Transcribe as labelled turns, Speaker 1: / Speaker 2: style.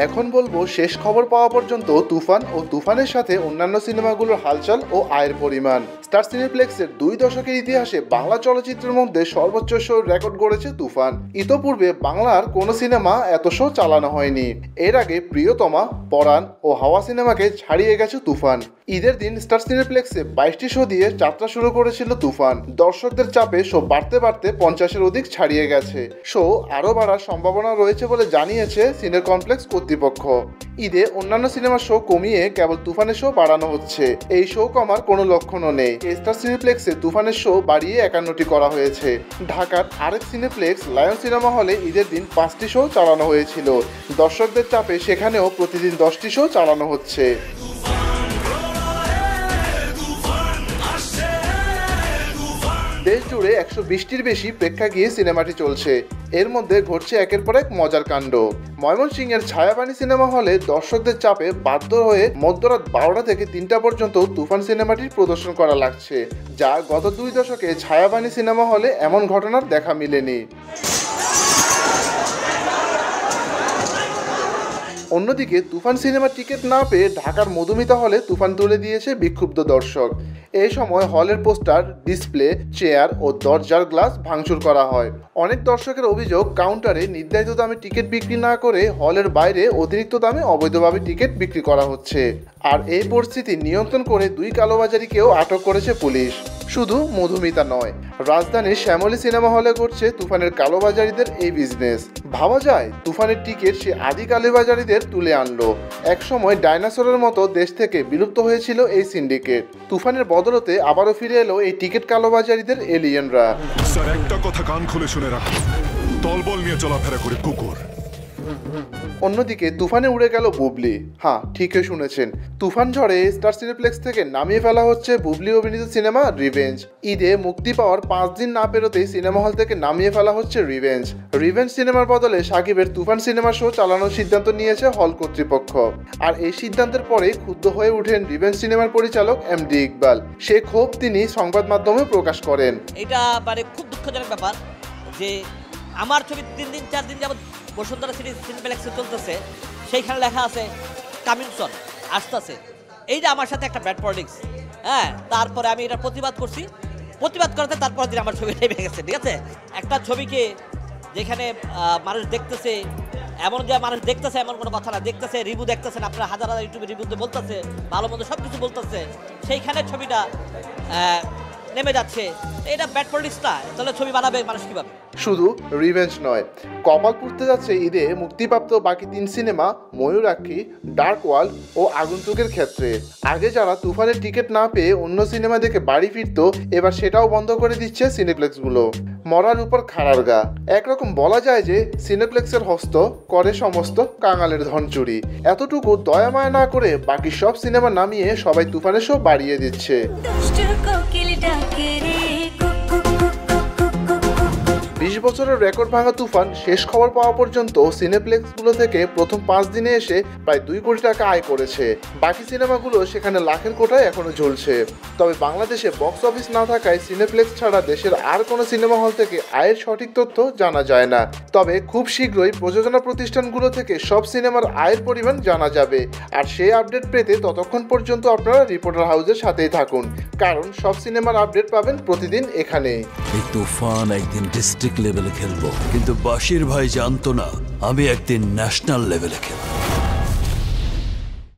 Speaker 1: এখন বলবো শেষ খবর পাওয়া পর্যন্ত তুফান ও তুফানের সাথে অন্যান্য সিনেমাগুলোর হালচাল ও আয়ের পরিমাণ। স্টার সিনেপ্লেক্সের 2 দশকের ইতিহাসে বাংলা চলচ্চিত্রের মধ্যে সর্বোচ্চ শো রেকর্ড গড়েছে তুফান। ইতোপূর্বে বাংলার কোনো সিনেমা এত শো চালানো হয়নি। এর আগে প্রিয়তমা, পরাণ ও হাওয়া সিনেমাকে ছাড়িয়ে গেছে তুফান। ঈদের দিন স্টার সিনেপ্লেক্সে 22টি শো দিয়ে যাত্রা শুরু করেছিল তুফান। দর্শকদের চাপে শো বাড়তে বাড়তে 50-এর অধিক ছাড়িয়ে গেছে। শো আরও বাড়ার সম্ভাবনা রয়েছে বলে জানিয়েছে সিনে কমপ্লেক্স কর্তৃপক্ষ। ঈদে অন্যান্য সিনেমার শো কমিয়ে কেবল তুফানের শো বাড়ানো হচ্ছে। এই শো কমার কোনো লক্ষণও নেই। স্টার সিনেপ্লেক্সে তুফানের শো বাড়িয়ে 51টি করা হয়েছে। ঢাকার আরেক সিনেপ্লেক্স লায়ন সিনেমা হলে ঈদের দিন 5টি শো চালানো হয়েছিল। দর্শকদের চাপে সেখানেও প্রতিদিন 10টি শো চালানো হচ্ছে। দেশ জুড়ে 120টির বেশি প্রেক্ষাগৃহে সিনেমাটি চলছে। এর মধ্যে ঘটছে একের পর এক মজার কাণ্ড। ময়মনসিংহের ছায়াবাণী সিনেমা হলে দর্শকদের চাপে বাধ্য হয়ে মধ্যরাত 12টা থেকে 3টা পর্যন্ত তুফান সিনেমাটির প্রদর্শন করা লাগছে, যা গত 2 দশকে ছায়াবাণী সিনেমা হলে এমন ঘটনার দেখা মিলেনি। অন্যদিকে তুফান সিনেমার টিকিট না পেয়ে ঢাকার মধুমিতা হলে তুফান তুলে দিয়েছে বিক্ষুব্ধ দর্শক। এই সময় হলের পোস্টার, ডিসপ্লে, চেয়ার ও দরজার গ্লাস ভাঙচুর করা হয়। অনেক দর্শকের অভিযোগ, কাউন্টারে নির্ধারিত দামে টিকিট বিক্রি না করে হলের বাইরে অতিরিক্ত দামে অবৈধভাবে টিকিট বিক্রি করা হচ্ছে। আর এই পরিস্থিতি নিয়ন্ত্রণ করে 2 কালোবাজারিকেও আটক করেছে পুলিশ। শুধু মধুমিতা নয়, রাজধানীর শ্যামলী সিনেমা হলে ঘটছে তুফানের কালোবাজারিদের এই বিজনেস। ভাবা যায় তুফানের টিকিট সে আদি কালোবাজারিদের তুলে আনলো। একসময় ডাইনোসরের মতো দেশ থেকে বিলুপ্ত হয়েছিল এই সিন্ডিকেট। তুফানের বদলতে আবারও ফিরে এলো এই টিকিট কালোবাজারিদের এলিয়েনরা।
Speaker 2: স্যার, একটা কথা কান খুলে শুনে রাখুন, দলবল নিয়ে চলাফেরা করে কুকুর।
Speaker 1: অন্যদিকে তুফানে উড়ে গেল বুবলি। হ্যাঁ, ঠিকই শুনেছেন, তুফান ঝড়ে স্টার সিনেপ্লেক্স থেকে নামিয়ে ফেলা হচ্ছে বুবলি অভিনীত সিনেমা রিভেঞ্জ। ঈদে মুক্তি পাওয়ার 5 দিন না পেরোতেই সিনেমা হল থেকে নামিয়ে ফেলা হচ্ছে রিভেঞ্জ সিনেমার বদলে সাকিবের তুফান সিনেমা শো চালানোর সিদ্ধান্ত নিয়েছে হল কর্তৃপক্ষ। আর এই সিদ্ধান্তের পরেই ক্ষুব্ধ হয়ে ওঠেন রিভেঞ্জ সিনেমার পরিচালক এমডি ইকবাল। সে ক্ষোভ তিনি সংবাদ মাধ্যমে প্রকাশ করেন।
Speaker 3: এটা খুব দুঃখজনক ব্যাপার যে আমার ছবি 3 দিন 4 দিন যাবত বসুন্ধরা সিটি সিনেপ্লেক্সে চলতেছে, সেইখানে লেখা আছে কামিং সুন, আসতেছে। এইটা আমার সাথে একটা ব্যাড পলিটিক্স। হ্যাঁ, তারপরে আমি এটা প্রতিবাদ করছি। প্রতিবাদ করতে তারপর দিন আমার ছবি নেমে গেছে। ঠিক আছে, একটা ছবিকে যেখানে মানুষ দেখতেছে, এমন যে মানুষ দেখতেছে এমন কোনো কথা না, দেখতেছে, রিভিউ দেখতেছেন আপনারা, হাজার হাজার ইউটিউবে রিভিউতে বলতেছে, ভালো মন্দ সব কিছু বলতেছে, সেইখানে ছবিটা নেমে যাচ্ছে। এটা ব্যাড পলিটিক্স না, তাহলে ছবি বানাবে মানুষ কীভাবে?
Speaker 1: শুধু রিভেঞ্জ নয়, কপাল পুড়তে যাচ্ছে ঈদে মুক্তিপ্রাপ্ত বাকি 3 সিনেমা ময়ূরাক্ষী, ডার্ক ওয়ার্ল্ড ও আগন্তুকের ক্ষেত্রে। আগে যারা তুফানের টিকিট না পেয়ে অন্য সিনেমা দেখে বাড়ি ফিরত, এবার সেটাও বন্ধ করে দিচ্ছে সিনেপ্লেক্সগুলো। মরার উপর খাড়ার গা। একরকম বলা যায় যে সিনেপ্লেক্সের হস্ত করে সমস্ত কাঙালের ধন চুরি। এতটুকু দয়া মায়া না করে বাকি সব সিনেমা নামিয়ে সবাই তুফানের শো বাড়িয়ে দিচ্ছে। 20 বছরের রেকর্ড ভাঙা তুফান শেষ খবর পাওয়া পর্যন্ত সিনেপ্লেক্সগুলো থেকে প্রথম 5 দিনে এসে প্রায় 2 কোটি টাকা আয় করেছে। বাকি সিনেমাগুলো সেখানে লাখের কোটায় এখনো ঝুলছে। তবে বাংলাদেশে বক্স অফিস না থাকায় সিনেপ্লেক্স ছাড়া দেশের আর কোনো সিনেমা হল থেকে আয়ের সঠিক তথ্য জানা যায় না। তবে খুব শীঘ্রই প্রযোজনা প্রতিষ্ঠানগুলো থেকে সব সিনেমার আয়ের পরিমাণ জানা যাবে। আর সেই আপডেট পেতে ততক্ষণ পর্যন্ত আপনারা রিপোর্টার হাউসের সাথেই থাকুন, কারণ সব সিনেমার আপডেট পাবেন প্রতিদিন এখানে।
Speaker 4: তুফান একদিন ডিস্ট্রিক্ট লেভেলে খেলবো, কিন্তু বাশির ভাই জানতো না আমি একদিন ন্যাশনাল লেভেলে খেলবো।